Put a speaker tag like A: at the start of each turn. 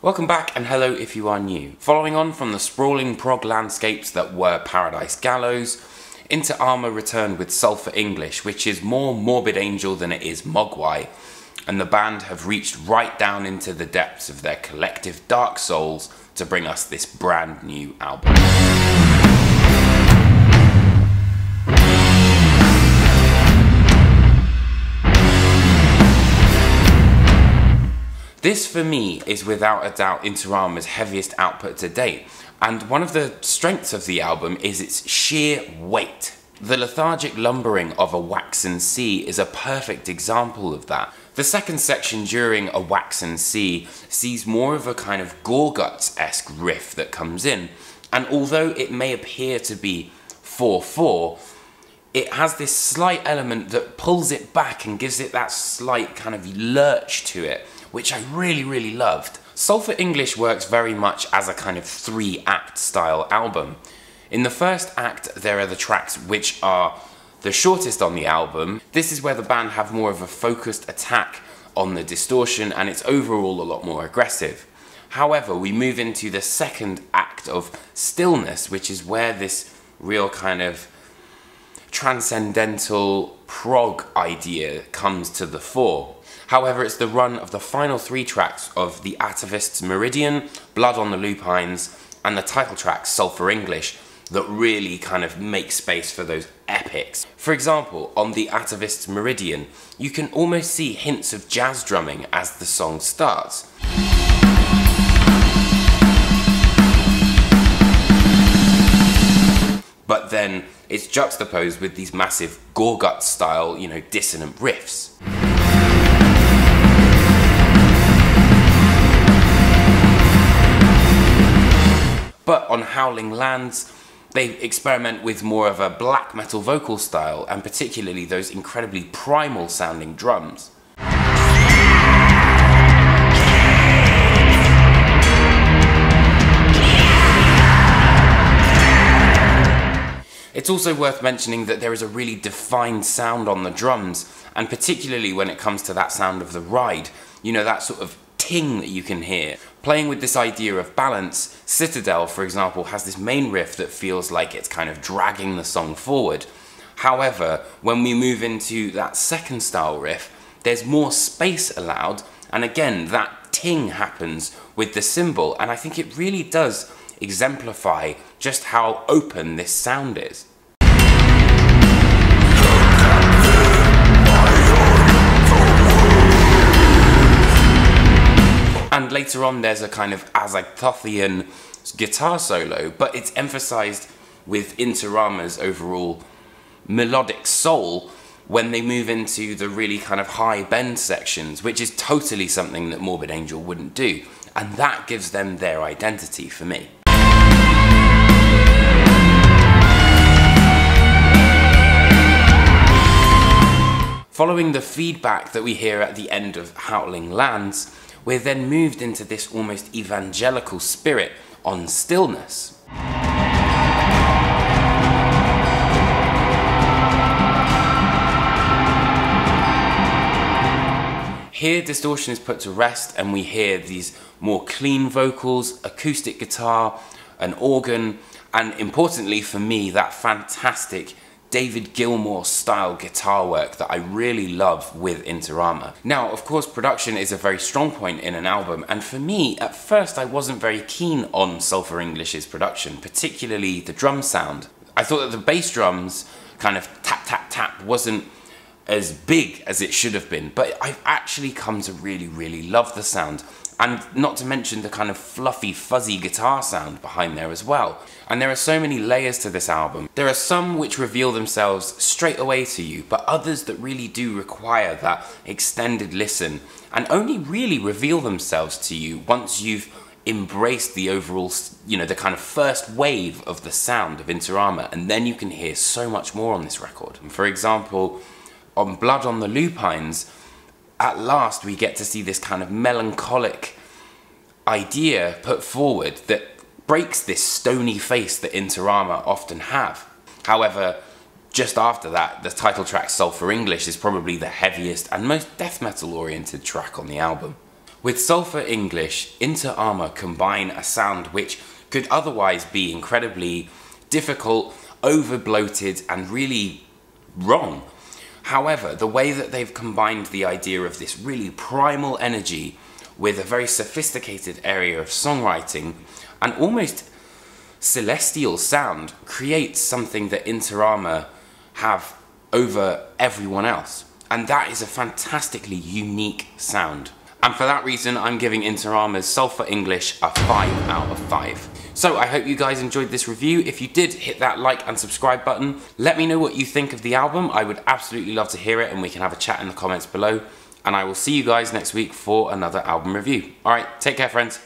A: Welcome back, and hello if you are new. Following on from the sprawling prog landscapes that were Paradise Gallows, into Arma returned with Sulphur English, which is more Morbid Angel than it is Mogwai, and the band have reached right down into the depths of their collective dark souls to bring us this brand new album. This, for me, is without a doubt Inter Arma's heaviest output to date, and one of the strengths of the album is its sheer weight. The lethargic lumbering of a waxen sea is a perfect example of that. The second section during A Waxen Sea sees more of a kind of Gorguts-esque riff that comes in, and although it may appear to be 4/4, it has this slight element that pulls it back and gives it that slight kind of lurch to it, which I really loved. Sulphur English works very much as a kind of 3-act style album. In the first act, there are the tracks which are the shortest on the album. This is where the band have more of a focused attack on the distortion, and it's overall a lot more aggressive. However, we move into the second act of Stillness, which is where this real kind of transcendental prog idea comes to the fore. However, it's the run of the final 3 tracks of The Atavist's Meridian, Blood on the Lupines, and the title track Sulphur English that really kind of make space for those epics. For example, on The Atavist's Meridian, you can almost see hints of jazz drumming as the song starts. But then it's juxtaposed with these massive Gorguts style, dissonant riffs. But on Howling Lands, they experiment with more of a black metal vocal style, and particularly those incredibly primal sounding drums. It's also worth mentioning that there is a really defined sound on the drums, and particularly when it comes to that sound of the ride, that sort of ting that you can hear. Playing with this idea of balance, Citadel, for example, has this main riff that feels like it's kind of dragging the song forward. However, when we move into that second style riff, there's more space allowed, and again, that ting happens with the cymbal, and I think it really does exemplify just how open this sound is. And later on there's a kind of Azagtothian guitar solo, but it's emphasized with Inter Arma's overall melodic soul when they move into the really kind of high bend sections, which is totally something that Morbid Angel wouldn't do, and that gives them their identity for me. Following the feedback that we hear at the end of Howling Lands, we're then moved into this almost evangelical spirit on Stillness. Here, distortion is put to rest, and we hear these more clean vocals, acoustic guitar, an organ, and importantly for me, that fantastic David Gilmour style guitar work that I really love with Inter Arma. Now, of course, production is a very strong point in an album, and for me, at first I wasn't very keen on Sulphur English's production, particularly the drum sound. I thought that the bass drums kind of tap tap tap wasn't as big as it should have been, but I've actually come to really love the sound. And not to mention the kind of fluffy, fuzzy guitar sound behind there as well. And there are so many layers to this album. There are some which reveal themselves straight away to you, but others that really do require that extended listen, and only really reveal themselves to you once you've embraced the overall, the kind of first wave of the sound of Inter Arma, and then you can hear so much more on this record. For example, on Blood on the Lupines, at last we get to see this kind of melancholic idea put forward that breaks this stony face that Inter Arma often have. However, just after that, the title track Sulphur English is probably the heaviest and most death metal oriented track on the album. With Sulphur English, Inter Arma combine a sound which could otherwise be incredibly difficult, over-bloated, and really wrong. However, the way that they've combined the idea of this really primal energy with a very sophisticated area of songwriting and almost celestial sound creates something that Inter Arma have over everyone else. And that is a fantastically unique sound. And for that reason, I'm giving Inter Arma's Sulphur English a 5 out of 5. So I hope you guys enjoyed this review. If you did, hit that like and subscribe button. Let me know what you think of the album. I would absolutely love to hear it, and we can have a chat in the comments below. And I will see you guys next week for another album review. All right, take care, friends.